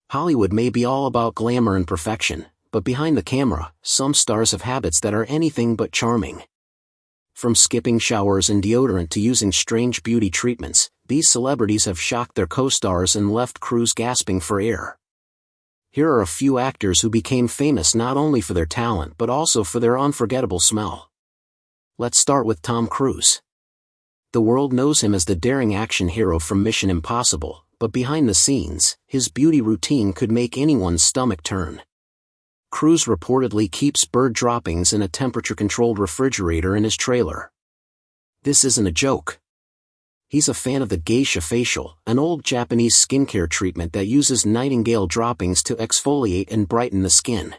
Hollywood may be all about glamour and perfection, but behind the camera, some stars have habits that are anything but charming. From skipping showers and deodorant to using strange beauty treatments, these celebrities have shocked their co-stars and left crews gasping for air. Here are a few actors who became famous not only for their talent but also for their unforgettable smell. Let's start with Tom Cruise. The world knows him as the daring action hero from Mission Impossible, but behind the scenes, his beauty routine could make anyone's stomach turn. Cruise reportedly keeps bird droppings in a temperature-controlled refrigerator in his trailer. This isn't a joke. He's a fan of the geisha facial, an old Japanese skincare treatment that uses nightingale droppings to exfoliate and brighten the skin.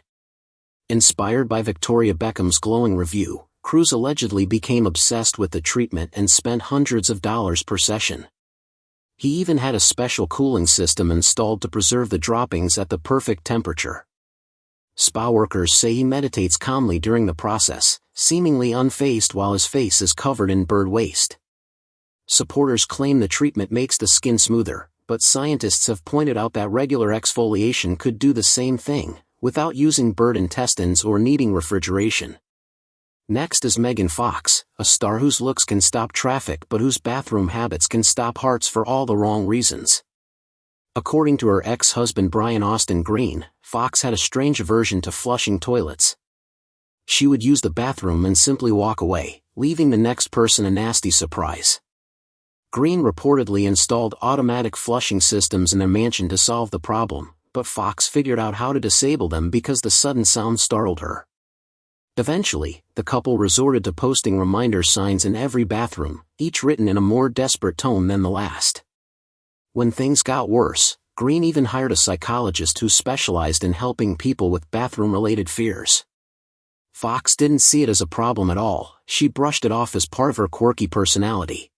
Inspired by Victoria Beckham's glowing review, Cruise allegedly became obsessed with the treatment and spent hundreds of dollars per session. He even had a special cooling system installed to preserve the droppings at the perfect temperature. Spa workers say he meditates calmly during the process, seemingly unfazed while his face is covered in bird waste. Supporters claim the treatment makes the skin smoother, but scientists have pointed out that regular exfoliation could do the same thing, without using bird intestines or needing refrigeration. Next is Megan Fox, a star whose looks can stop traffic but whose bathroom habits can stop hearts for all the wrong reasons. According to her ex-husband Brian Austin Green, Fox had a strange aversion to flushing toilets. She would use the bathroom and simply walk away, leaving the next person a nasty surprise. Green reportedly installed automatic flushing systems in their mansion to solve the problem, but Fox figured out how to disable them because the sudden sound startled her. Eventually, the couple resorted to posting reminder signs in every bathroom, each written in a more desperate tone than the last. When things got worse, Green even hired a psychologist who specialized in helping people with bathroom-related fears. Fox didn't see it as a problem at all, she brushed it off as part of her quirky personality.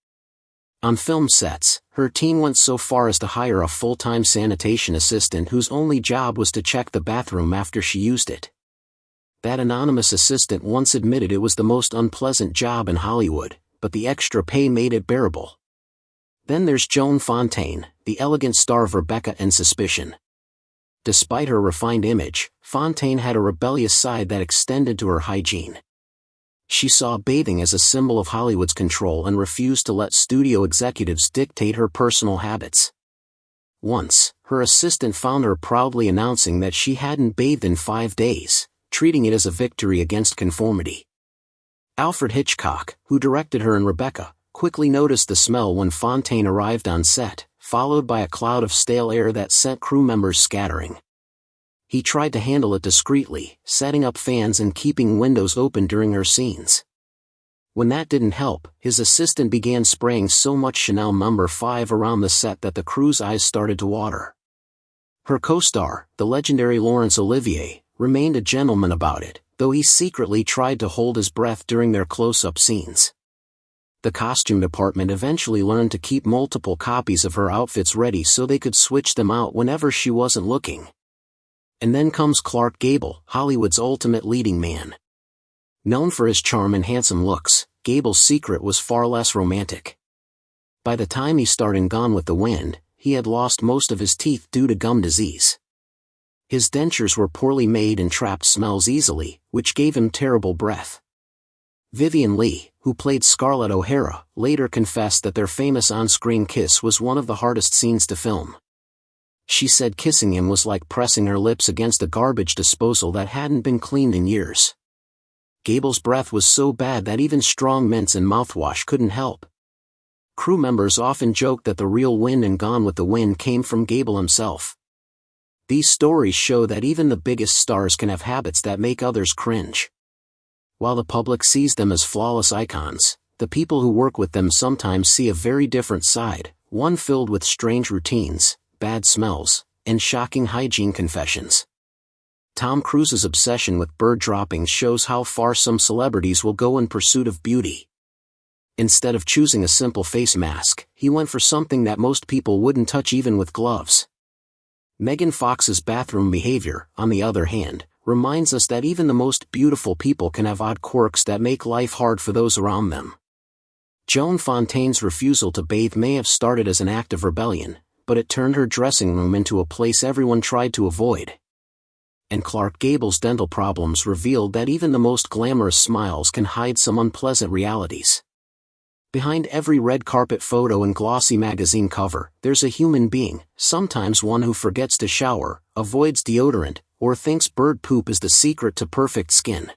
On film sets, her team went so far as to hire a full-time sanitation assistant whose only job was to check the bathroom after she used it. That anonymous assistant once admitted it was the most unpleasant job in Hollywood, but the extra pay made it bearable. Then there's Joan Fontaine, the elegant star of Rebecca and Suspicion. Despite her refined image, Fontaine had a rebellious side that extended to her hygiene. She saw bathing as a symbol of Hollywood's control and refused to let studio executives dictate her personal habits. Once, her assistant found her proudly announcing that she hadn't bathed in 5 days, treating it as a victory against conformity. Alfred Hitchcock, who directed her in Rebecca, quickly noticed the smell when Fontaine arrived on set, followed by a cloud of stale air that sent crew members scattering. He tried to handle it discreetly, setting up fans and keeping windows open during her scenes. When that didn't help, his assistant began spraying so much Chanel No. 5 around the set that the crew's eyes started to water. Her co-star, the legendary Laurence Olivier, remained a gentleman about it, though he secretly tried to hold his breath during their close-up scenes. The costume department eventually learned to keep multiple copies of her outfits ready so they could switch them out whenever she wasn't looking. And then comes Clark Gable, Hollywood's ultimate leading man. Known for his charm and handsome looks, Gable's secret was far less romantic. By the time he starred in Gone with the Wind, he had lost most of his teeth due to gum disease. His dentures were poorly made and trapped smells easily, which gave him terrible breath. Vivien Leigh, who played Scarlett O'Hara, later confessed that their famous on-screen kiss was one of the hardest scenes to film. She said kissing him was like pressing her lips against a garbage disposal that hadn't been cleaned in years. Gable's breath was so bad that even strong mints and mouthwash couldn't help. Crew members often joked that the real wind in Gone with the Wind came from Gable himself. These stories show that even the biggest stars can have habits that make others cringe. While the public sees them as flawless icons, the people who work with them sometimes see a very different side, one filled with strange routines, bad smells, and shocking hygiene confessions. Tom Cruise's obsession with bird droppings shows how far some celebrities will go in pursuit of beauty. Instead of choosing a simple face mask, he went for something that most people wouldn't touch even with gloves. Megan Fox's bathroom behavior, on the other hand, reminds us that even the most beautiful people can have odd quirks that make life hard for those around them. Joan Fontaine's refusal to bathe may have started as an act of rebellion, but it turned her dressing room into a place everyone tried to avoid. And Clark Gable's dental problems revealed that even the most glamorous smiles can hide some unpleasant realities. Behind every red carpet photo and glossy magazine cover, there's a human being, sometimes one who forgets to shower, avoids deodorant, or thinks bird poop is the secret to perfect skin.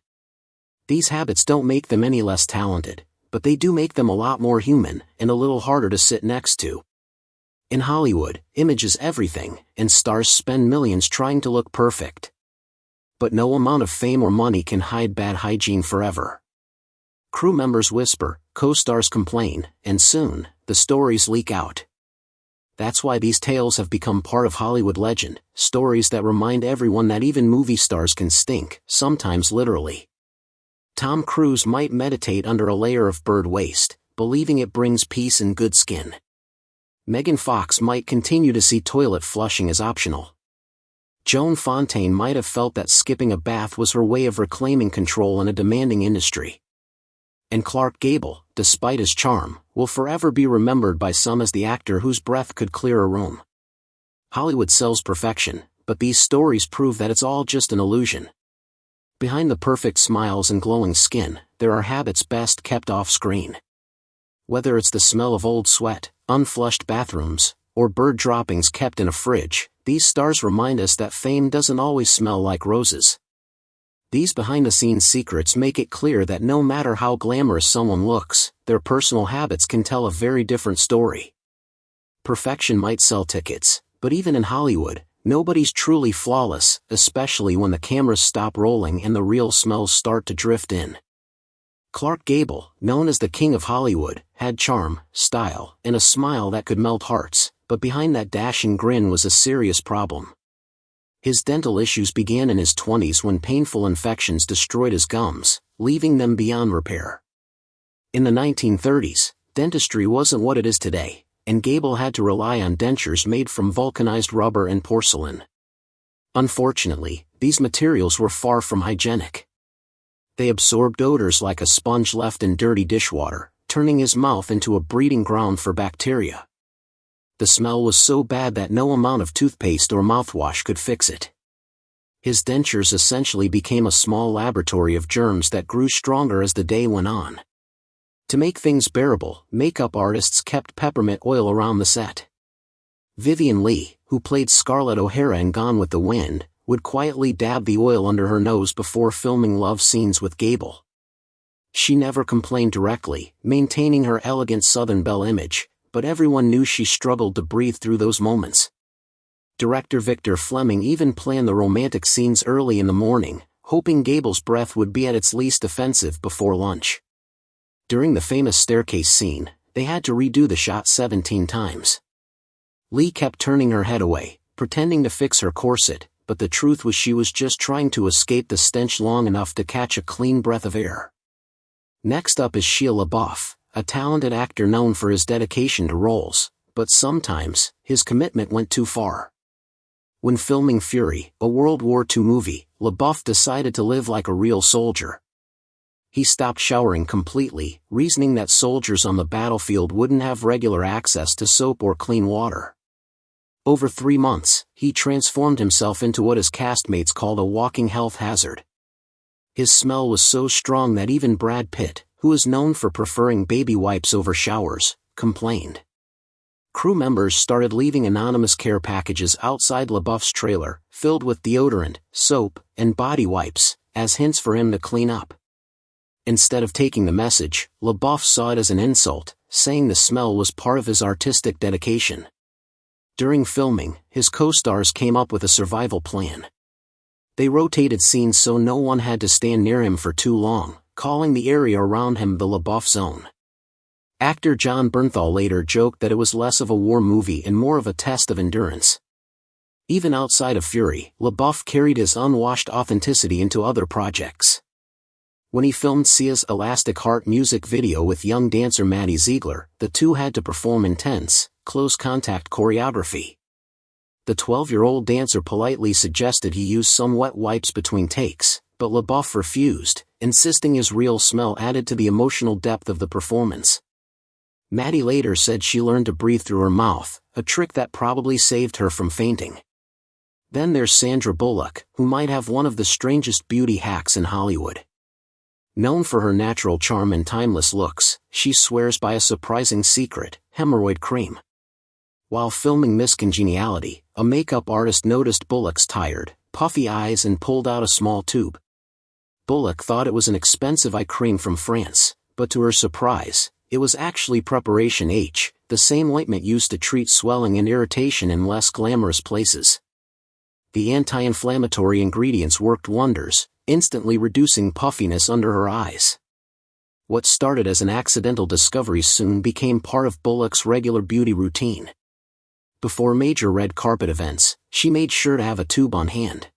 These habits don't make them any less talented, but they do make them a lot more human, and a little harder to sit next to. In Hollywood, image is everything, and stars spend millions trying to look perfect. But no amount of fame or money can hide bad hygiene forever. Crew members whisper, co-stars complain, and soon, the stories leak out. That's why these tales have become part of Hollywood legend, stories that remind everyone that even movie stars can stink, sometimes literally. Tom Cruise might meditate under a layer of bird waste, believing it brings peace and good skin. Megan Fox might continue to see toilet flushing as optional. Joan Fontaine might have felt that skipping a bath was her way of reclaiming control in a demanding industry. And Clark Gable, despite his charm, will forever be remembered by some as the actor whose breath could clear a room. Hollywood sells perfection, but these stories prove that it's all just an illusion. Behind the perfect smiles and glowing skin, there are habits best kept off-screen. Whether it's the smell of old sweat, unflushed bathrooms, or bird droppings kept in a fridge, these stars remind us that fame doesn't always smell like roses. These behind-the-scenes secrets make it clear that no matter how glamorous someone looks, their personal habits can tell a very different story. Perfection might sell tickets, but even in Hollywood, nobody's truly flawless, especially when the cameras stop rolling and the real smells start to drift in. Clark Gable, known as the King of Hollywood, had charm, style, and a smile that could melt hearts, but behind that dashing grin was a serious problem. His dental issues began in his 20s when painful infections destroyed his gums, leaving them beyond repair. In the 1930s, dentistry wasn't what it is today, and Gable had to rely on dentures made from vulcanized rubber and porcelain. Unfortunately, these materials were far from hygienic. They absorbed odors like a sponge left in dirty dishwater, turning his mouth into a breeding ground for bacteria. The smell was so bad that no amount of toothpaste or mouthwash could fix it. His dentures essentially became a small laboratory of germs that grew stronger as the day went on. To make things bearable, makeup artists kept peppermint oil around the set. Vivien Leigh, who played Scarlett O'Hara in Gone with the Wind, would quietly dab the oil under her nose before filming love scenes with Gable. She never complained directly, maintaining her elegant Southern belle image, but everyone knew she struggled to breathe through those moments. Director Victor Fleming even planned the romantic scenes early in the morning, hoping Gable's breath would be at its least offensive before lunch. During the famous staircase scene, they had to redo the shot 17 times. Leigh kept turning her head away, pretending to fix her corset, but the truth was she was just trying to escape the stench long enough to catch a clean breath of air. Next up is Shia LaBeouf, a talented actor known for his dedication to roles, but sometimes, his commitment went too far. When filming Fury, a World War II movie, LaBeouf decided to live like a real soldier. He stopped showering completely, reasoning that soldiers on the battlefield wouldn't have regular access to soap or clean water. Over 3 months, he transformed himself into what his castmates called a walking health hazard. His smell was so strong that even Brad Pitt, who is known for preferring baby wipes over showers, complained. Crew members started leaving anonymous care packages outside LaBeouf's trailer, filled with deodorant, soap, and body wipes, as hints for him to clean up. Instead of taking the message, LaBeouf saw it as an insult, saying the smell was part of his artistic dedication. During filming, his co-stars came up with a survival plan. They rotated scenes so no one had to stand near him for too long, calling the area around him the LaBeouf Zone. Actor John Bernthal later joked that it was less of a war movie and more of a test of endurance. Even outside of Fury, LaBeouf carried his unwashed authenticity into other projects. When he filmed Sia's Elastic Heart music video with young dancer Maddie Ziegler, the two had to perform intense, close-contact choreography. The 12-year-old dancer politely suggested he use some wet wipes between takes, but LaBeouf refused, insisting his real smell added to the emotional depth of the performance. Maddie later said she learned to breathe through her mouth, a trick that probably saved her from fainting. Then there's Sandra Bullock, who might have one of the strangest beauty hacks in Hollywood. Known for her natural charm and timeless looks, she swears by a surprising secret: hemorrhoid cream. While filming Miss Congeniality, a makeup artist noticed Bullock's tired, puffy eyes and pulled out a small tube. Bullock thought it was an expensive eye cream from France, but to her surprise, it was actually Preparation H, the same ointment used to treat swelling and irritation in less glamorous places. The anti-inflammatory ingredients worked wonders, instantly reducing puffiness under her eyes. What started as an accidental discovery soon became part of Bullock's regular beauty routine. Before major red carpet events, she made sure to have a tube on hand.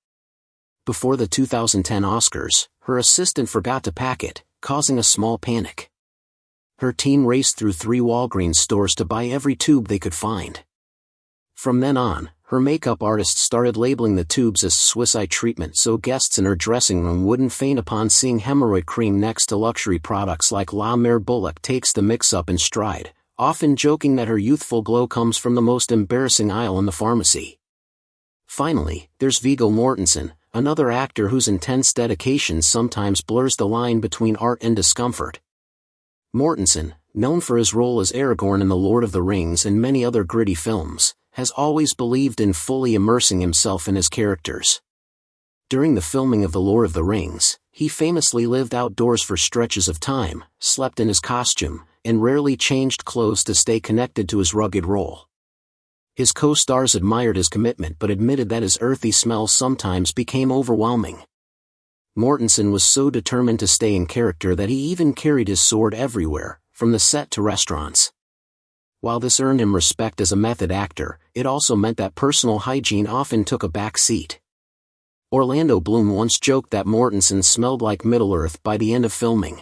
Before the 2010 Oscars, her assistant forgot to pack it, causing a small panic. Her team raced through 3 Walgreens stores to buy every tube they could find. From then on, her makeup artist started labeling the tubes as Swiss eye treatment so guests in her dressing room wouldn't faint upon seeing hemorrhoid cream next to luxury products like La Mer. Bullock takes the mix-up in stride, often joking that her youthful glow comes from the most embarrassing aisle in the pharmacy. Finally, there's Viggo Mortensen, another actor whose intense dedication sometimes blurs the line between art and discomfort. Mortensen, known for his role as Aragorn in The Lord of the Rings and many other gritty films, has always believed in fully immersing himself in his characters. During the filming of The Lord of the Rings, he famously lived outdoors for stretches of time, slept in his costume, and rarely changed clothes to stay connected to his rugged role. His co-stars admired his commitment but admitted that his earthy smell sometimes became overwhelming. Mortensen was so determined to stay in character that he even carried his sword everywhere, from the set to restaurants. While this earned him respect as a method actor, it also meant that personal hygiene often took a back seat. Orlando Bloom once joked that Mortensen smelled like Middle-earth by the end of filming.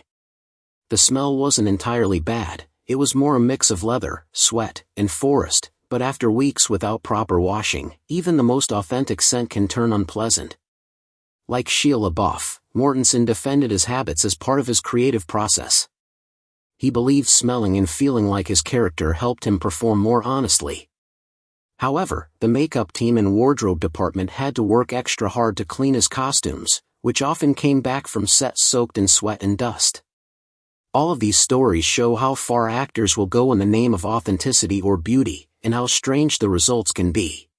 The smell wasn't entirely bad, it was more a mix of leather, sweat, and forest, but after weeks without proper washing, even the most authentic scent can turn unpleasant. Like Shia LaBeouf, Mortensen defended his habits as part of his creative process. He believed smelling and feeling like his character helped him perform more honestly. However, the makeup team and wardrobe department had to work extra hard to clean his costumes, which often came back from set soaked in sweat and dust. All of these stories show how far actors will go in the name of authenticity or beauty, and how strange the results can be.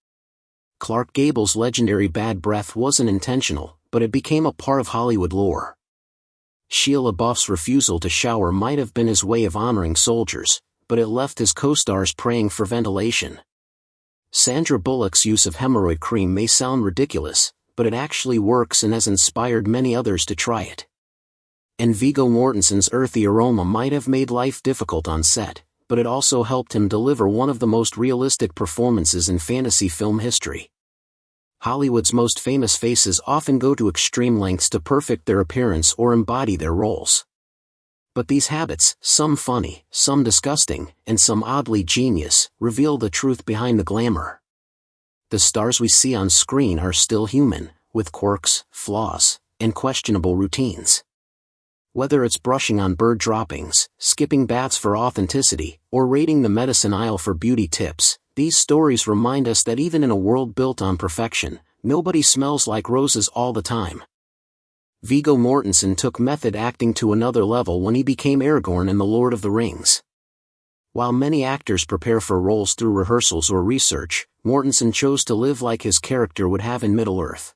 Clark Gable's legendary bad breath wasn't intentional, but it became a part of Hollywood lore. Shia LaBeouf's refusal to shower might have been his way of honoring soldiers, but it left his co-stars praying for ventilation. Sandra Bullock's use of hemorrhoid cream may sound ridiculous, but it actually works and has inspired many others to try it. And Viggo Mortensen's earthy aroma might have made life difficult on set, but it also helped him deliver one of the most realistic performances in fantasy film history. Hollywood's most famous faces often go to extreme lengths to perfect their appearance or embody their roles. But these habits, some funny, some disgusting, and some oddly genius, reveal the truth behind the glamour. The stars we see on screen are still human, with quirks, flaws, and questionable routines. Whether it's brushing on bird droppings, skipping baths for authenticity, or raiding the medicine aisle for beauty tips, these stories remind us that even in a world built on perfection, nobody smells like roses all the time. Viggo Mortensen took method acting to another level when he became Aragorn in The Lord of the Rings. While many actors prepare for roles through rehearsals or research, Mortensen chose to live like his character would have in Middle-earth.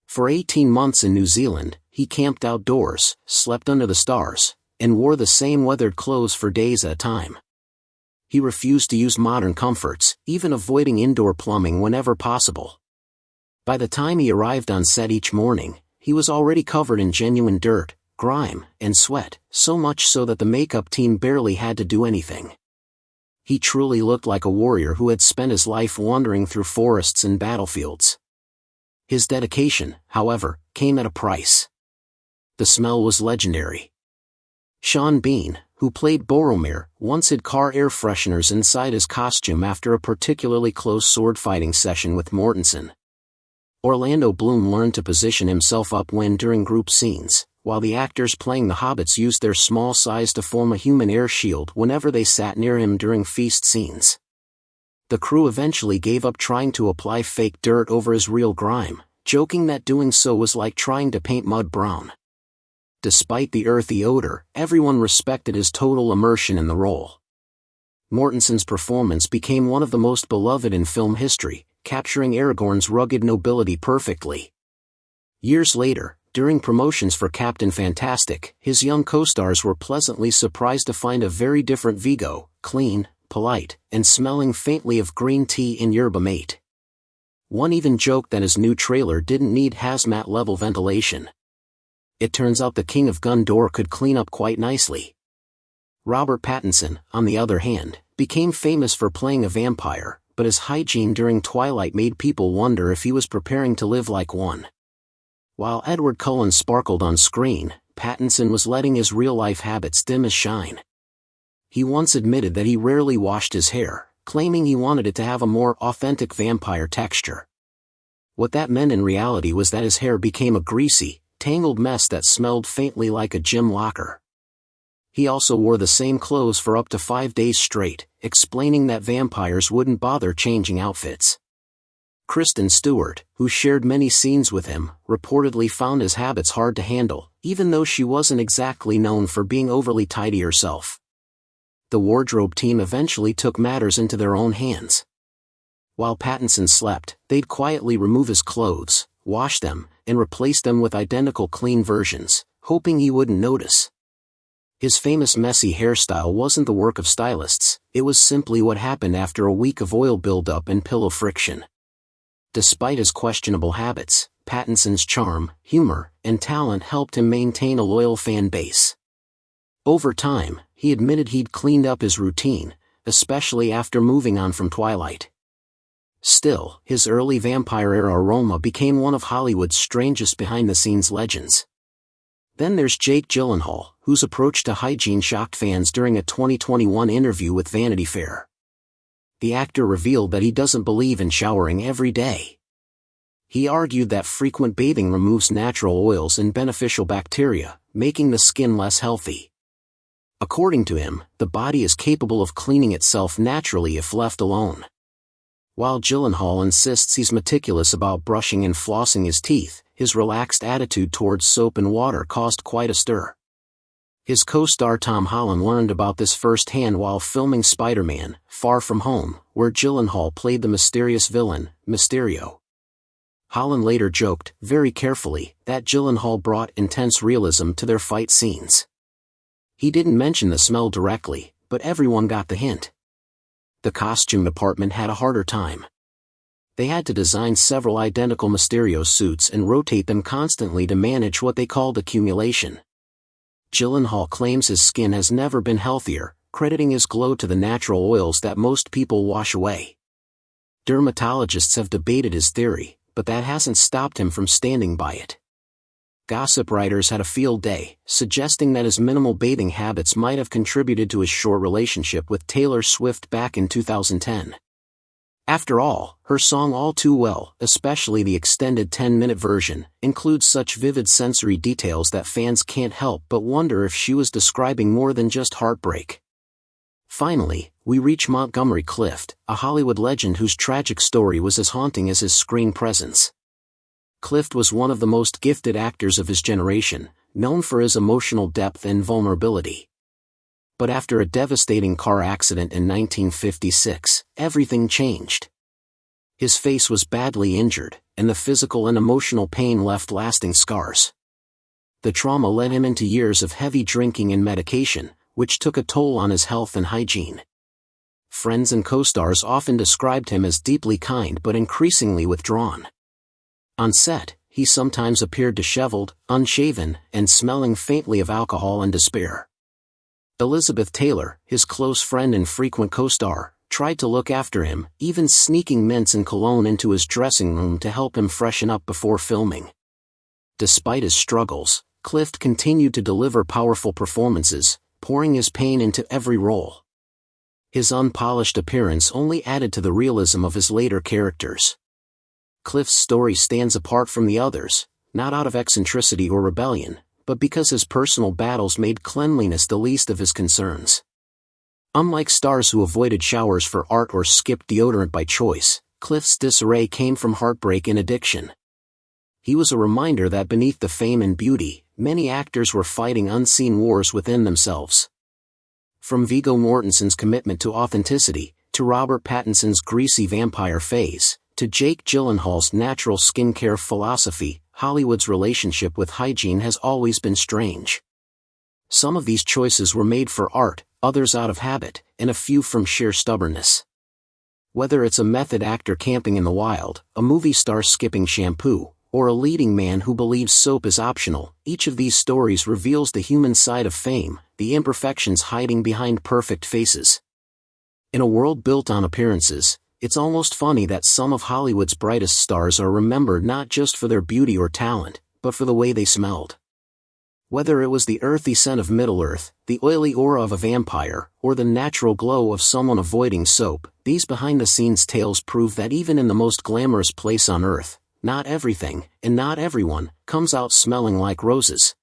For 18 months in New Zealand, he camped outdoors, slept under the stars, and wore the same weathered clothes for days at a time. He refused to use modern comforts, even avoiding indoor plumbing whenever possible. By the time he arrived on set each morning, he was already covered in genuine dirt, grime, and sweat, so much so that the makeup team barely had to do anything. He truly looked like a warrior who had spent his life wandering through forests and battlefields. His dedication, however, came at a price. The smell was legendary. Sean Bean, who played Boromir, once hid car air fresheners inside his costume after a particularly close sword-fighting session with Mortensen. Orlando Bloom learned to position himself upwind during group scenes, while the actors playing the hobbits used their small size to form a human air shield whenever they sat near him during feast scenes. The crew eventually gave up trying to apply fake dirt over his real grime, joking that doing so was like trying to paint mud brown. Despite the earthy odor, everyone respected his total immersion in the role. Mortensen's performance became one of the most beloved in film history, capturing Aragorn's rugged nobility perfectly. Years later, during promotions for Captain Fantastic, his young co-stars were pleasantly surprised to find a very different Viggo, clean, polite, and smelling faintly of green tea and yerba mate. One even joked that his new trailer didn't need hazmat-level ventilation. It turns out the King of Gondor could clean up quite nicely. Robert Pattinson, on the other hand, became famous for playing a vampire, but his hygiene during Twilight made people wonder if he was preparing to live like one. While Edward Cullen sparkled on screen, Pattinson was letting his real-life habits dim his shine. He once admitted that he rarely washed his hair, claiming he wanted it to have a more authentic vampire texture. What that meant in reality was that his hair became a greasy, tangled mess that smelled faintly like a gym locker. He also wore the same clothes for up to 5 days straight, explaining that vampires wouldn't bother changing outfits. Kristen Stewart, who shared many scenes with him, reportedly found his habits hard to handle, even though she wasn't exactly known for being overly tidy herself. The wardrobe team eventually took matters into their own hands. While Pattinson slept, they'd quietly remove his clothes, wash them, and replace them with identical clean versions, hoping he wouldn't notice. His famous messy hairstyle wasn't the work of stylists, it was simply what happened after a week of oil buildup and pillow friction. Despite his questionable habits, Pattinson's charm, humor, and talent helped him maintain a loyal fan base. Over time, he admitted he'd cleaned up his routine, especially after moving on from Twilight. Still, his early vampire-era aroma became one of Hollywood's strangest behind-the-scenes legends. Then there's Jake Gyllenhaal, whose approach to hygiene shocked fans during a 2021 interview with Vanity Fair. The actor revealed that he doesn't believe in showering every day. He argued that frequent bathing removes natural oils and beneficial bacteria, making the skin less healthy. According to him, the body is capable of cleaning itself naturally if left alone. While Gyllenhaal insists he's meticulous about brushing and flossing his teeth, his relaxed attitude towards soap and water caused quite a stir. His co-star Tom Holland learned about this firsthand while filming Spider-Man: Far From Home, where Gyllenhaal played the mysterious villain, Mysterio. Holland later joked, very carefully, that Gyllenhaal brought intense realism to their fight scenes. He didn't mention the smell directly, but everyone got the hint. The costume department had a harder time. They had to design several identical Mysterio suits and rotate them constantly to manage what they called accumulation. Gyllenhaal claims his skin has never been healthier, crediting his glow to the natural oils that most people wash away. Dermatologists have debated his theory, but that hasn't stopped him from standing by it. Gossip writers had a field day, suggesting that his minimal bathing habits might have contributed to his short relationship with Taylor Swift back in 2010. After all, her song All Too Well, especially the extended 10-minute version, includes such vivid sensory details that fans can't help but wonder if she was describing more than just heartbreak. Finally, we reach Montgomery Clift, a Hollywood legend whose tragic story was as haunting as his screen presence. Clift was one of the most gifted actors of his generation, known for his emotional depth and vulnerability. But after a devastating car accident in 1956, everything changed. His face was badly injured, and the physical and emotional pain left lasting scars. The trauma led him into years of heavy drinking and medication, which took a toll on his health and hygiene. Friends and co-stars often described him as deeply kind but increasingly withdrawn. On set, he sometimes appeared disheveled, unshaven, and smelling faintly of alcohol and despair. Elizabeth Taylor, his close friend and frequent co-star, tried to look after him, even sneaking mints and cologne into his dressing room to help him freshen up before filming. Despite his struggles, Clift continued to deliver powerful performances, pouring his pain into every role. His unpolished appearance only added to the realism of his later characters. Clift's story stands apart from the others, not out of eccentricity or rebellion, but because his personal battles made cleanliness the least of his concerns. Unlike stars who avoided showers for art or skipped deodorant by choice, Clift's disarray came from heartbreak and addiction. He was a reminder that beneath the fame and beauty, many actors were fighting unseen wars within themselves. From Viggo Mortensen's commitment to authenticity, to Robert Pattinson's greasy vampire phase, to Jake Gyllenhaal's natural skincare philosophy, Hollywood's relationship with hygiene has always been strange. Some of these choices were made for art, others out of habit, and a few from sheer stubbornness. Whether it's a method actor camping in the wild, a movie star skipping shampoo, or a leading man who believes soap is optional, each of these stories reveals the human side of fame, the imperfections hiding behind perfect faces. In a world built on appearances, it's almost funny that some of Hollywood's brightest stars are remembered not just for their beauty or talent, but for the way they smelled. Whether it was the earthy scent of Middle-earth, the oily aura of a vampire, or the natural glow of someone avoiding soap, these behind-the-scenes tales prove that even in the most glamorous place on earth, not everything, and not everyone, comes out smelling like roses.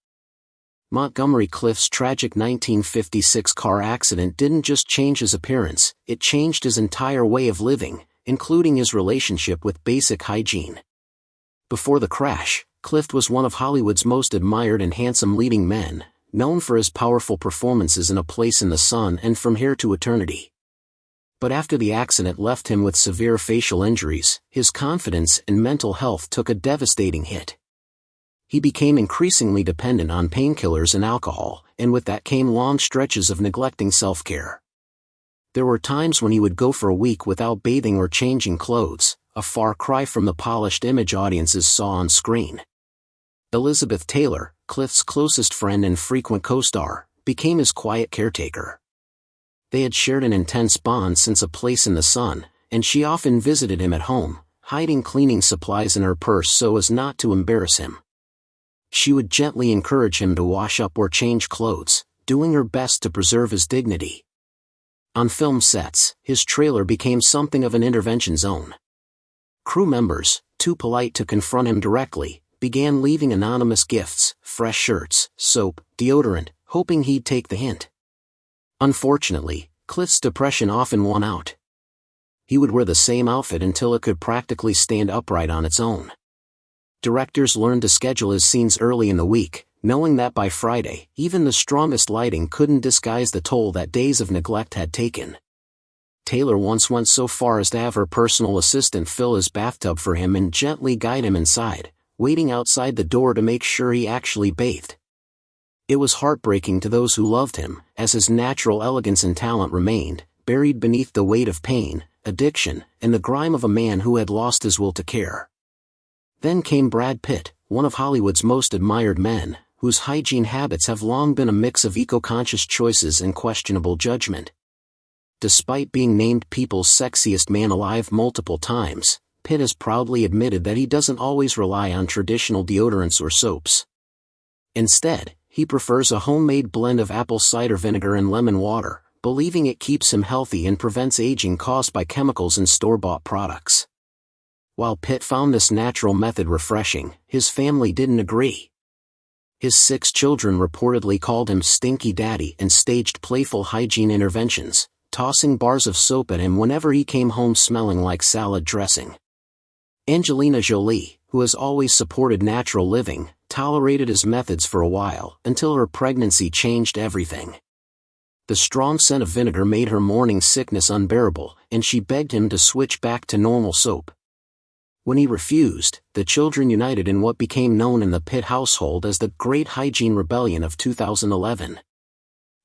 Montgomery Clift's tragic 1956 car accident didn't just change his appearance, it changed his entire way of living, including his relationship with basic hygiene. Before the crash, Clift was one of Hollywood's most admired and handsome leading men, known for his powerful performances in A Place in the Sun and From Here to Eternity. But after the accident left him with severe facial injuries, his confidence and mental health took a devastating hit. He became increasingly dependent on painkillers and alcohol, and with that came long stretches of neglecting self-care. There were times when he would go for a week without bathing or changing clothes, a far cry from the polished image audiences saw on screen. Elizabeth Taylor, Clift's closest friend and frequent co-star, became his quiet caretaker. They had shared an intense bond since A Place in the Sun, and she often visited him at home, hiding cleaning supplies in her purse so as not to embarrass him. She would gently encourage him to wash up or change clothes, doing her best to preserve his dignity. On film sets, his trailer became something of an intervention zone. Crew members, too polite to confront him directly, began leaving anonymous gifts, fresh shirts, soap, deodorant, hoping he'd take the hint. Unfortunately, Clift's depression often won out. He would wear the same outfit until it could practically stand upright on its own. Directors learned to schedule his scenes early in the week, knowing that by Friday, even the strongest lighting couldn't disguise the toll that days of neglect had taken. Taylor once went so far as to have her personal assistant fill his bathtub for him and gently guide him inside, waiting outside the door to make sure he actually bathed. It was heartbreaking to those who loved him, as his natural elegance and talent remained, buried beneath the weight of pain, addiction, and the grime of a man who had lost his will to care. Then came Brad Pitt, one of Hollywood's most admired men, whose hygiene habits have long been a mix of eco-conscious choices and questionable judgment. Despite being named People's Sexiest Man Alive multiple times, Pitt has proudly admitted that he doesn't always rely on traditional deodorants or soaps. Instead, he prefers a homemade blend of apple cider vinegar and lemon water, believing it keeps him healthy and prevents aging caused by chemicals in store-bought products. While Pitt found this natural method refreshing, his family didn't agree. His 6 children reportedly called him Stinky Daddy and staged playful hygiene interventions, tossing bars of soap at him whenever he came home smelling like salad dressing. Angelina Jolie, who has always supported natural living, tolerated his methods for a while, until her pregnancy changed everything. The strong scent of vinegar made her morning sickness unbearable, and she begged him to switch back to normal soap. When he refused, the children united in what became known in the Pitt household as the Great Hygiene Rebellion of 2011.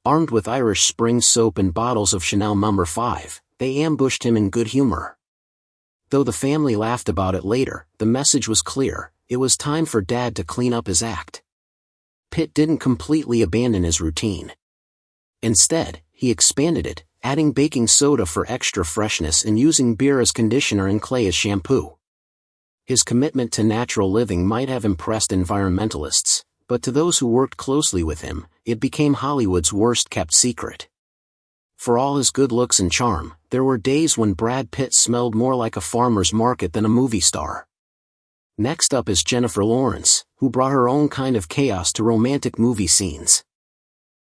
Armed with Irish Spring soap and bottles of Chanel No. 5, they ambushed him in good humor. Though the family laughed about it later, the message was clear: it was time for Dad to clean up his act. Pitt didn't completely abandon his routine. Instead, he expanded it, adding baking soda for extra freshness and using beer as conditioner and clay as shampoo. His commitment to natural living might have impressed environmentalists, but to those who worked closely with him, it became Hollywood's worst-kept secret. For all his good looks and charm, there were days when Brad Pitt smelled more like a farmer's market than a movie star. Next up is Jennifer Lawrence, who brought her own kind of chaos to romantic movie scenes.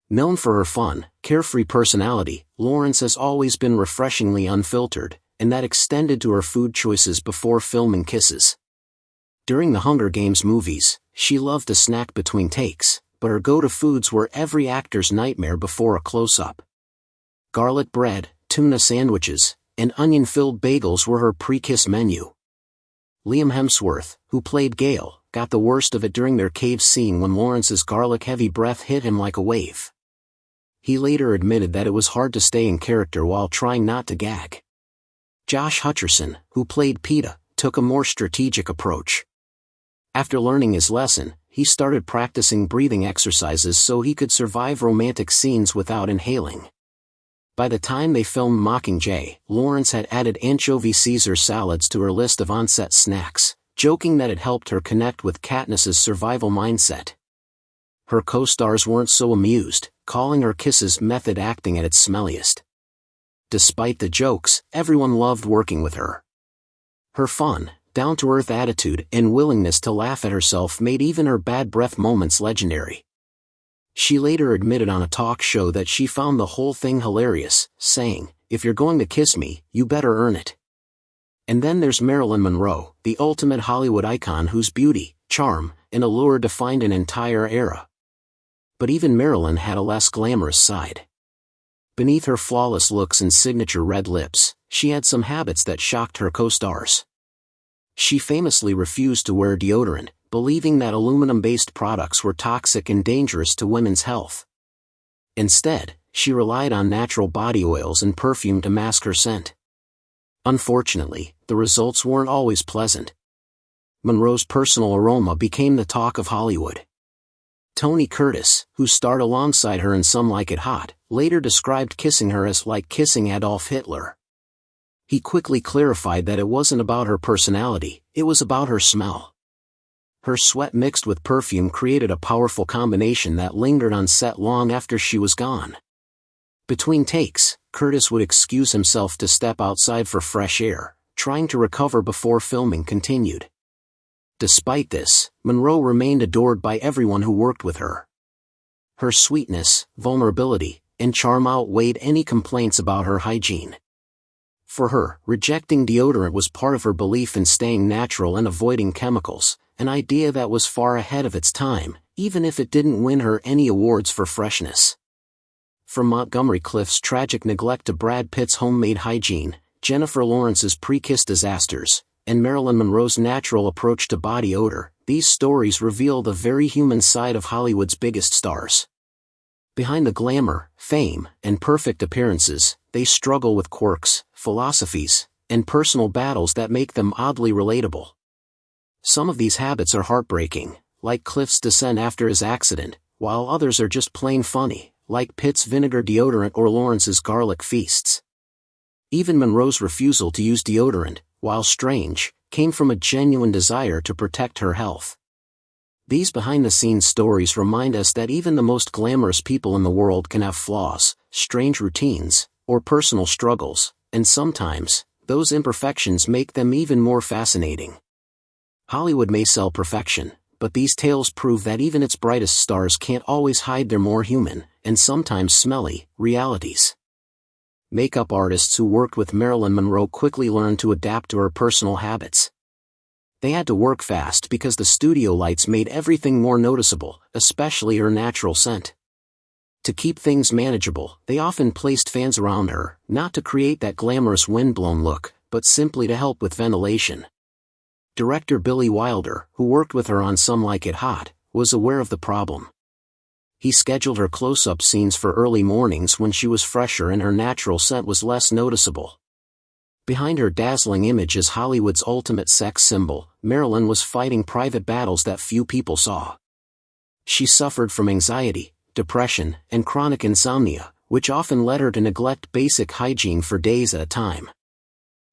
Known for her fun, carefree personality, Lawrence has always been refreshingly unfiltered, and that extended to her food choices before filming kisses. During the Hunger Games movies, she loved to snack between takes, but her go-to foods were every actor's nightmare before a close-up. Garlic bread, tuna sandwiches, and onion-filled bagels were her pre-kiss menu. Liam Hemsworth, who played Gale, got the worst of it during their cave scene when Lawrence's garlic-heavy breath hit him like a wave. He later admitted that it was hard to stay in character while trying not to gag. Josh Hutcherson, who played Peeta, took a more strategic approach. After learning his lesson, he started practicing breathing exercises so he could survive romantic scenes without inhaling. By the time they filmed Mockingjay, Lawrence had added anchovy Caesar salads to her list of on-set snacks, joking that it helped her connect with Katniss's survival mindset. Her co-stars weren't so amused, calling her kisses method acting at its smelliest. Despite the jokes, everyone loved working with her. Her fun, down-to-earth attitude and willingness to laugh at herself made even her bad breath moments legendary. She later admitted on a talk show that she found the whole thing hilarious, saying, "If you're going to kiss me, you better earn it." And then there's Marilyn Monroe, the ultimate Hollywood icon whose beauty, charm, and allure defined an entire era. But even Marilyn had a less glamorous side. Beneath her flawless looks and signature red lips, she had some habits that shocked her co-stars. She famously refused to wear deodorant, believing that aluminum-based products were toxic and dangerous to women's health. Instead, she relied on natural body oils and perfume to mask her scent. Unfortunately, the results weren't always pleasant. Monroe's personal aroma became the talk of Hollywood. Tony Curtis, who starred alongside her in Some Like It Hot, later described kissing her as like kissing Adolf Hitler. He quickly clarified that it wasn't about her personality, it was about her smell. Her sweat mixed with perfume created a powerful combination that lingered on set long after she was gone. Between takes, Curtis would excuse himself to step outside for fresh air, trying to recover before filming continued. Despite this, Monroe remained adored by everyone who worked with her. Her sweetness, vulnerability, and charm outweighed any complaints about her hygiene. For her, rejecting deodorant was part of her belief in staying natural and avoiding chemicals, an idea that was far ahead of its time, even if it didn't win her any awards for freshness. From Montgomery Clift's tragic neglect to Brad Pitt's homemade hygiene, Jennifer Lawrence's pre-kiss disasters, and Marilyn Monroe's natural approach to body odor, these stories reveal the very human side of Hollywood's biggest stars. Behind the glamour, fame, and perfect appearances, they struggle with quirks, philosophies, and personal battles that make them oddly relatable. Some of these habits are heartbreaking, like Clift's descent after his accident, while others are just plain funny, like Pitt's vinegar deodorant or Lawrence's garlic feasts. Even Monroe's refusal to use deodorant, while strange, came from a genuine desire to protect her health. These behind-the-scenes stories remind us that even the most glamorous people in the world can have flaws, strange routines, or personal struggles, and sometimes, those imperfections make them even more fascinating. Hollywood may sell perfection, but these tales prove that even its brightest stars can't always hide their more human, and sometimes smelly, realities. Makeup artists who worked with Marilyn Monroe quickly learned to adapt to her personal habits. They had to work fast because the studio lights made everything more noticeable, especially her natural scent. To keep things manageable, they often placed fans around her, not to create that glamorous windblown look, but simply to help with ventilation. Director Billy Wilder, who worked with her on Some Like It Hot, was aware of the problem. He scheduled her close-up scenes for early mornings when she was fresher and her natural scent was less noticeable. Behind her dazzling image as Hollywood's ultimate sex symbol, Marilyn was fighting private battles that few people saw. She suffered from anxiety, depression, and chronic insomnia, which often led her to neglect basic hygiene for days at a time.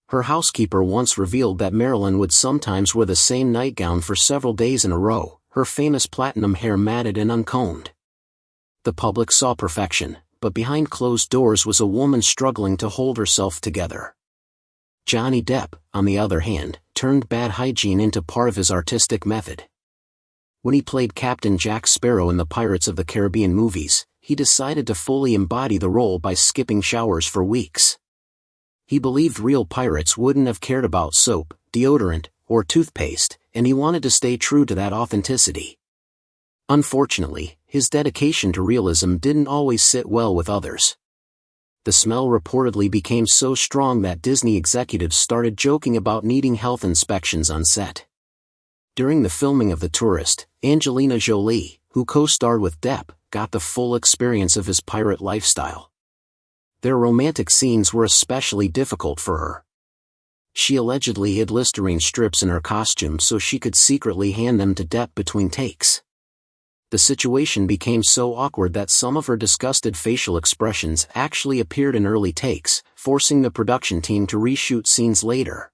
Her housekeeper once revealed that Marilyn would sometimes wear the same nightgown for several days in a row, her famous platinum hair matted and uncombed. The public saw perfection, but behind closed doors was a woman struggling to hold herself together. Johnny Depp, on the other hand, turned bad hygiene into part of his artistic method. When he played Captain Jack Sparrow in the Pirates of the Caribbean movies, he decided to fully embody the role by skipping showers for weeks. He believed real pirates wouldn't have cared about soap, deodorant, or toothpaste, and he wanted to stay true to that authenticity. Unfortunately, his dedication to realism didn't always sit well with others. The smell reportedly became so strong that Disney executives started joking about needing health inspections on set. During the filming of The Tourist, Angelina Jolie, who co-starred with Depp, got the full experience of his pirate lifestyle. Their romantic scenes were especially difficult for her. She allegedly hid Listerine strips in her costume so she could secretly hand them to Depp between takes. The situation became so awkward that some of her disgusted facial expressions actually appeared in early takes, forcing the production team to reshoot scenes later.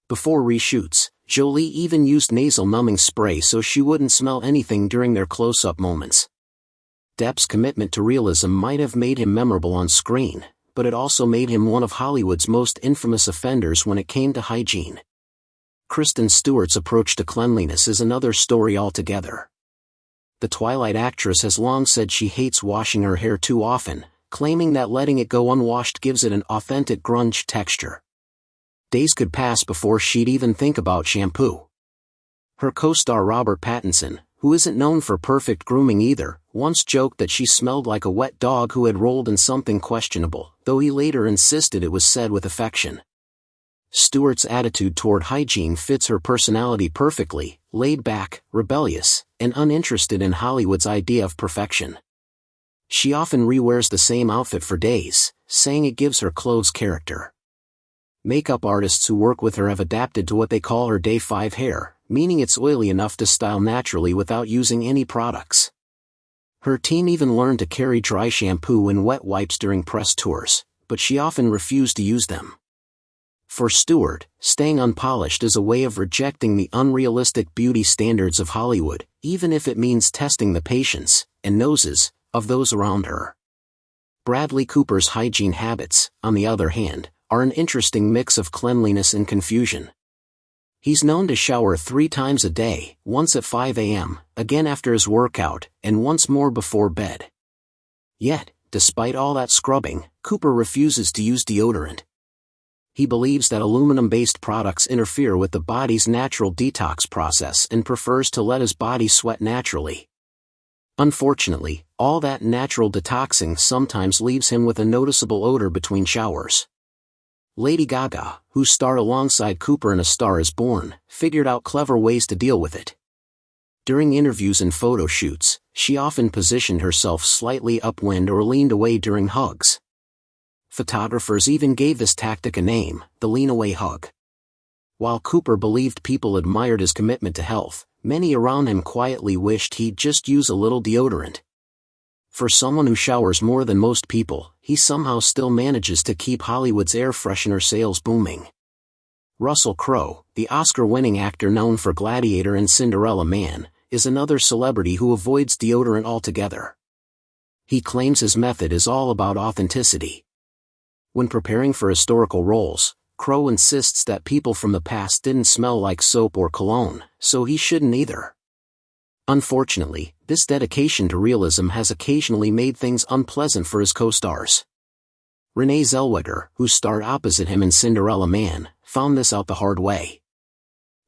Before reshoots, Jolie even used nasal numbing spray so she wouldn't smell anything during their close-up moments. Depp's commitment to realism might have made him memorable on screen, but it also made him one of Hollywood's most infamous offenders when it came to hygiene. Kristen Stewart's approach to cleanliness is another story altogether. The Twilight actress has long said she hates washing her hair too often, claiming that letting it go unwashed gives it an authentic grunge texture. Days could pass before she'd even think about shampoo. Her co-star Robert Pattinson, who isn't known for perfect grooming either, once joked that she smelled like a wet dog who had rolled in something questionable, though he later insisted it was said with affection. Stewart's attitude toward hygiene fits her personality perfectly, laid back, rebellious, and uninterested in Hollywood's idea of perfection. She often rewears the same outfit for days, saying it gives her clothes character. Makeup artists who work with her have adapted to what they call her Day 5 hair, meaning it's oily enough to style naturally without using any products. Her team even learned to carry dry shampoo and wet wipes during press tours, but she often refused to use them. For Stewart, staying unpolished is a way of rejecting the unrealistic beauty standards of Hollywood, even if it means testing the patience and noses of those around her. Bradley Cooper's hygiene habits, on the other hand, are an interesting mix of cleanliness and confusion. He's known to shower 3 times a day, once at 5 a.m., again after his workout, and once more before bed. Yet, despite all that scrubbing, Cooper refuses to use deodorant. He believes that aluminum-based products interfere with the body's natural detox process and prefers to let his body sweat naturally. Unfortunately, all that natural detoxing sometimes leaves him with a noticeable odor between showers. Lady Gaga, who starred alongside Cooper in A Star Is Born, figured out clever ways to deal with it. During interviews and photo shoots, she often positioned herself slightly upwind or leaned away during hugs. Photographers even gave this tactic a name, the lean-away hug. While Cooper believed people admired his commitment to health, many around him quietly wished he'd just use a little deodorant. For someone who showers more than most people, he somehow still manages to keep Hollywood's air freshener sales booming. Russell Crowe, the Oscar-winning actor known for Gladiator and Cinderella Man, is another celebrity who avoids deodorant altogether. He claims his method is all about authenticity. When preparing for historical roles, Crowe insists that people from the past didn't smell like soap or cologne, so he shouldn't either. Unfortunately, this dedication to realism has occasionally made things unpleasant for his co-stars. Renee Zellweger, who starred opposite him in Cinderella Man, found this out the hard way.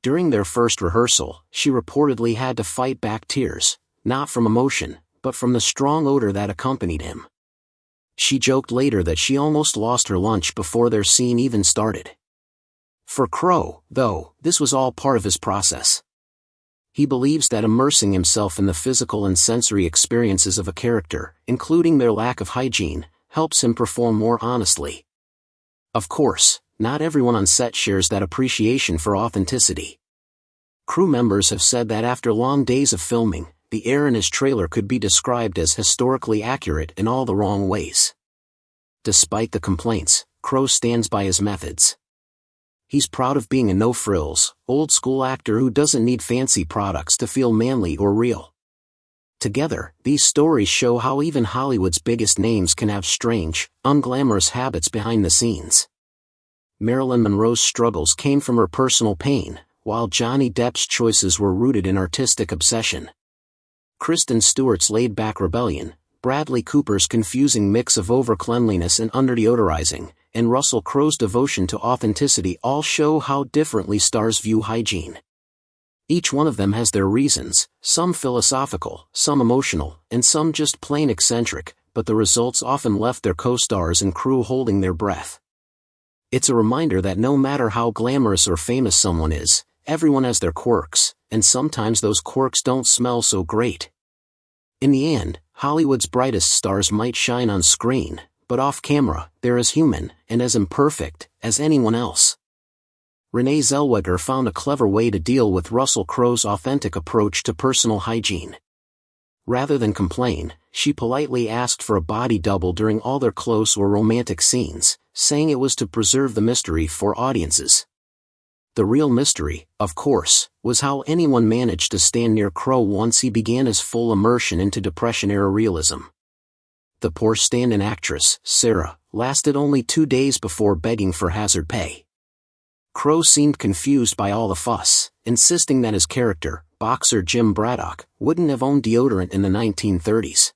During their first rehearsal, she reportedly had to fight back tears, not from emotion, but from the strong odor that accompanied him. She joked later that she almost lost her lunch before their scene even started. For Crowe, though, this was all part of his process. He believes that immersing himself in the physical and sensory experiences of a character, including their lack of hygiene, helps him perform more honestly. Of course, not everyone on set shares that appreciation for authenticity. Crew members have said that after long days of filming, the air in his trailer could be described as historically accurate in all the wrong ways. Despite the complaints, Crowe stands by his methods. He's proud of being a no-frills, old-school actor who doesn't need fancy products to feel manly or real. Together, these stories show how even Hollywood's biggest names can have strange, unglamorous habits behind the scenes. Marilyn Monroe's struggles came from her personal pain, while Johnny Depp's choices were rooted in artistic obsession. Kristen Stewart's laid-back rebellion, Bradley Cooper's confusing mix of over-cleanliness and under-deodorizing, and Russell Crowe's devotion to authenticity all show how differently stars view hygiene. Each one of them has their reasons, some philosophical, some emotional, and some just plain eccentric, but the results often left their co-stars and crew holding their breath. It's a reminder that no matter how glamorous or famous someone is, everyone has their quirks, and sometimes those quirks don't smell so great. In the end, Hollywood's brightest stars might shine on screen, but off camera, they're as human, and as imperfect, as anyone else. Renee Zellweger found a clever way to deal with Russell Crowe's authentic approach to personal hygiene. Rather than complain, she politely asked for a body double during all their close or romantic scenes, saying it was to preserve the mystery for audiences. The real mystery, of course, was how anyone managed to stand near Crowe once he began his full immersion into Depression-era realism. The poor stand-in actress, Sarah, lasted only 2 days before begging for hazard pay. Crowe seemed confused by all the fuss, insisting that his character, boxer Jim Braddock, wouldn't have owned deodorant in the 1930s.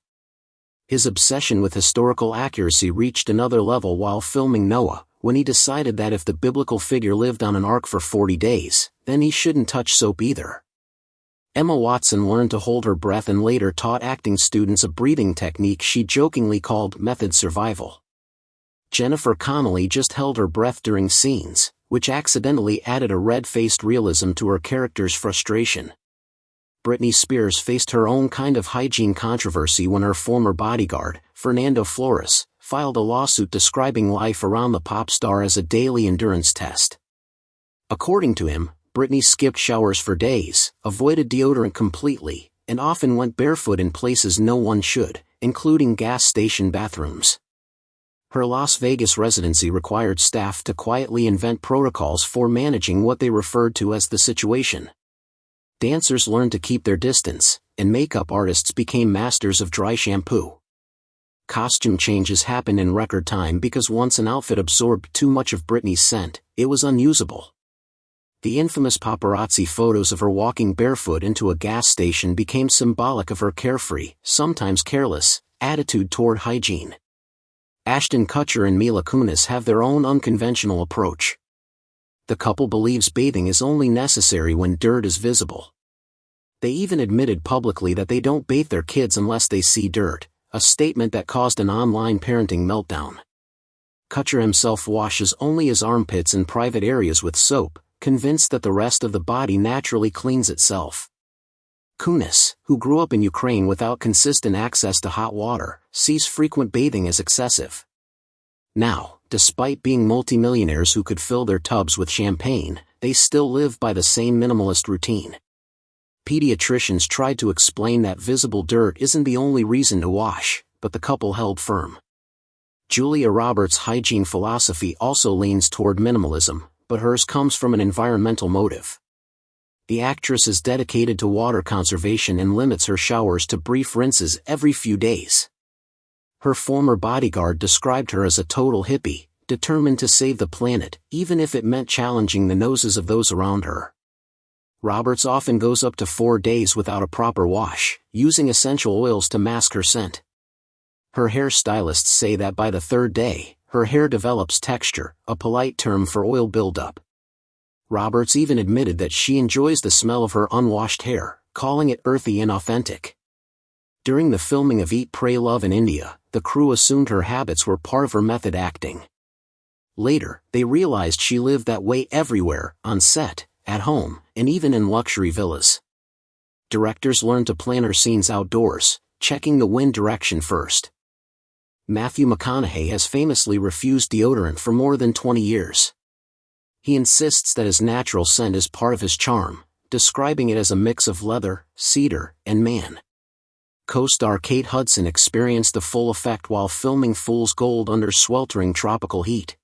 His obsession with historical accuracy reached another level while filming Noah, when he decided that if the biblical figure lived on an ark for 40 days, then he shouldn't touch soap either. Emma Watson learned to hold her breath and later taught acting students a breathing technique she jokingly called method survival. Jennifer Connelly just held her breath during scenes, which accidentally added a red-faced realism to her character's frustration. Britney Spears faced her own kind of hygiene controversy when her former bodyguard, Fernando Flores, filed a lawsuit describing life around the pop star as a daily endurance test. According to him, Britney skipped showers for days, avoided deodorant completely, and often went barefoot in places no one should, including gas station bathrooms. Her Las Vegas residency required staff to quietly invent protocols for managing what they referred to as the situation. Dancers learned to keep their distance, and makeup artists became masters of dry shampoo. Costume changes happened in record time because once an outfit absorbed too much of Britney's scent, it was unusable. The infamous paparazzi photos of her walking barefoot into a gas station became symbolic of her carefree, sometimes careless, attitude toward hygiene. Ashton Kutcher and Mila Kunis have their own unconventional approach. The couple believes bathing is only necessary when dirt is visible. They even admitted publicly that they don't bathe their kids unless they see dirt, a statement that caused an online parenting meltdown. Kutcher himself washes only his armpits and private areas with soap, convinced that the rest of the body naturally cleans itself. Kunis, who grew up in Ukraine without consistent access to hot water, sees frequent bathing as excessive. Now, despite being multimillionaires who could fill their tubs with champagne, they still live by the same minimalist routine. Pediatricians tried to explain that visible dirt isn't the only reason to wash, but the couple held firm. Julia Roberts' hygiene philosophy also leans toward minimalism, but hers comes from an environmental motive. The actress is dedicated to water conservation and limits her showers to brief rinses every few days. Her former bodyguard described her as a total hippie, determined to save the planet, even if it meant challenging the noses of those around her. Roberts often goes up to 4 days without a proper wash, using essential oils to mask her scent. Her hairstylists say that by the 3rd day, her hair develops texture, a polite term for oil buildup. Roberts even admitted that she enjoys the smell of her unwashed hair, calling it earthy and authentic. During the filming of Eat, Pray, Love in India, the crew assumed her habits were part of her method acting. Later, they realized she lived that way everywhere, on set, at home, and even in luxury villas. Directors learned to plan her scenes outdoors, checking the wind direction first. Matthew McConaughey has famously refused deodorant for more than 20 years. He insists that his natural scent is part of his charm, describing it as a mix of leather, cedar, and man. Co-star Kate Hudson experienced the full effect while filming Fool's Gold under sweltering tropical heat.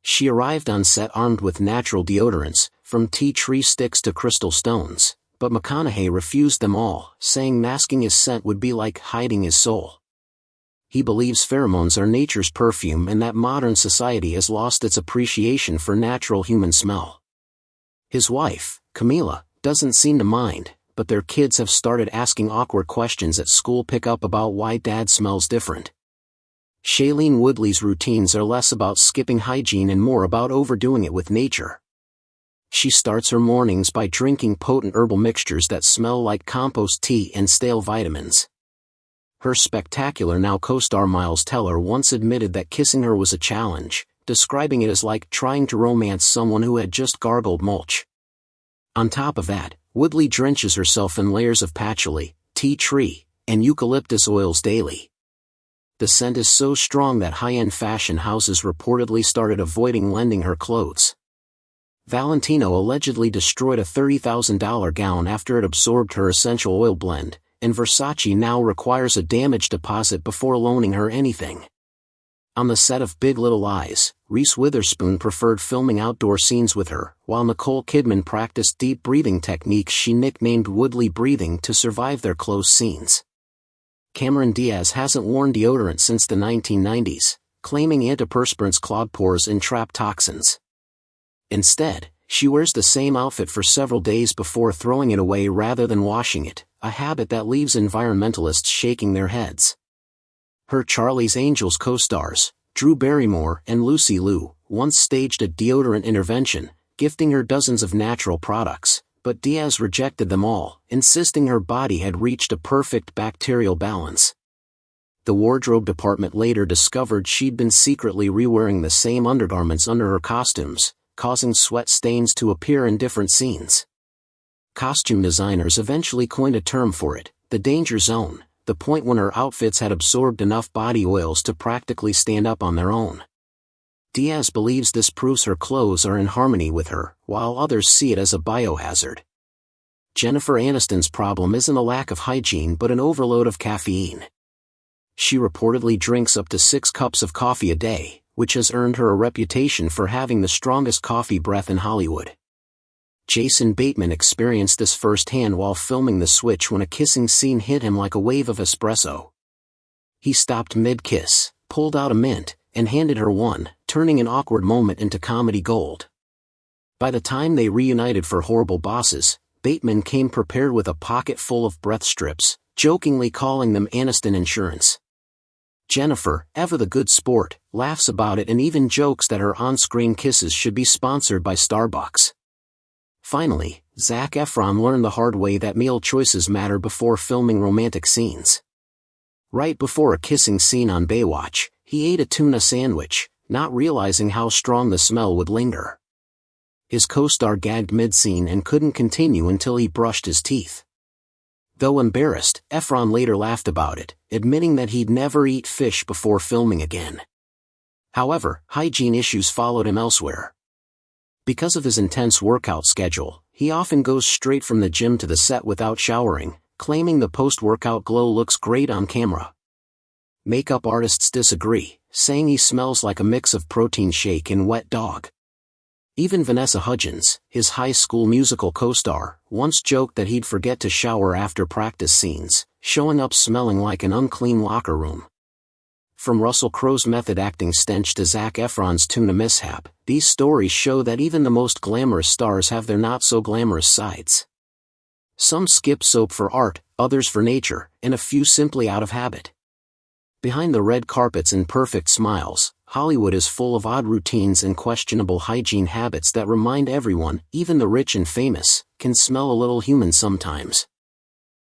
She arrived on set armed with natural deodorants, from tea tree sticks to crystal stones, but McConaughey refused them all, saying masking his scent would be like hiding his soul. He believes pheromones are nature's perfume and that modern society has lost its appreciation for natural human smell. His wife, Camila, doesn't seem to mind, but their kids have started asking awkward questions at school pickup about why dad smells different. Shailene Woodley's routines are less about skipping hygiene and more about overdoing it with nature. She starts her mornings by drinking potent herbal mixtures that smell like compost tea and stale vitamins. Her Spectacular Now co-star Miles Teller once admitted that kissing her was a challenge, describing it as like trying to romance someone who had just gargled mulch. On top of that, Woodley drenches herself in layers of patchouli, tea tree, and eucalyptus oils daily. The scent is so strong that high-end fashion houses reportedly started avoiding lending her clothes. Valentino allegedly destroyed a $30,000 gown after it absorbed her essential oil blend, and Versace now requires a damage deposit before loaning her anything. On the set of Big Little Lies, Reese Witherspoon preferred filming outdoor scenes with her, while Nicole Kidman practiced deep breathing techniques she nicknamed Woodley breathing to survive their close scenes. Cameron Diaz hasn't worn deodorant since the 1990s, claiming antiperspirants clog pores and trap toxins. Instead, she wears the same outfit for several days before throwing it away rather than washing it, a habit that leaves environmentalists shaking their heads. Her Charlie's Angels co-stars, Drew Barrymore and Lucy Liu, once staged a deodorant intervention, gifting her dozens of natural products, but Diaz rejected them all, insisting her body had reached a perfect bacterial balance. The wardrobe department later discovered she'd been secretly rewearing the same undergarments under her costumes, causing sweat stains to appear in different scenes. Costume designers eventually coined a term for it, the danger zone, the point when her outfits had absorbed enough body oils to practically stand up on their own. Diaz believes this proves her clothes are in harmony with her, while others see it as a biohazard. Jennifer Aniston's problem isn't a lack of hygiene but an overload of caffeine. She reportedly drinks up to 6 cups of coffee a day, which has earned her a reputation for having the strongest coffee breath in Hollywood. Jason Bateman experienced this firsthand while filming The Switch when a kissing scene hit him like a wave of espresso. He stopped mid-kiss, pulled out a mint, and handed her one, turning an awkward moment into comedy gold. By the time they reunited for Horrible Bosses, Bateman came prepared with a pocket full of breath strips, jokingly calling them Aniston insurance. Jennifer, ever the good sport, laughs about it and even jokes that her on-screen kisses should be sponsored by Starbucks. Finally, Zac Efron learned the hard way that meal choices matter before filming romantic scenes. Right before a kissing scene on Baywatch, he ate a tuna sandwich, not realizing how strong the smell would linger. His co-star gagged mid-scene and couldn't continue until he brushed his teeth. Though embarrassed, Efron later laughed about it, admitting that he'd never eat fish before filming again. However, hygiene issues followed him elsewhere. Because of his intense workout schedule, he often goes straight from the gym to the set without showering, claiming the post-workout glow looks great on camera. Makeup artists disagree, saying he smells like a mix of protein shake and wet dog. Even Vanessa Hudgens, his High School Musical co-star, once joked that he'd forget to shower after practice scenes, showing up smelling like an unclean locker room. From Russell Crowe's method acting stench to Zac Efron's tuna mishap, these stories show that even the most glamorous stars have their not-so-glamorous sides. Some skip soap for art, others for nature, and a few simply out of habit. Behind the red carpets and perfect smiles, Hollywood is full of odd routines and questionable hygiene habits that remind everyone, even the rich and famous, can smell a little human sometimes.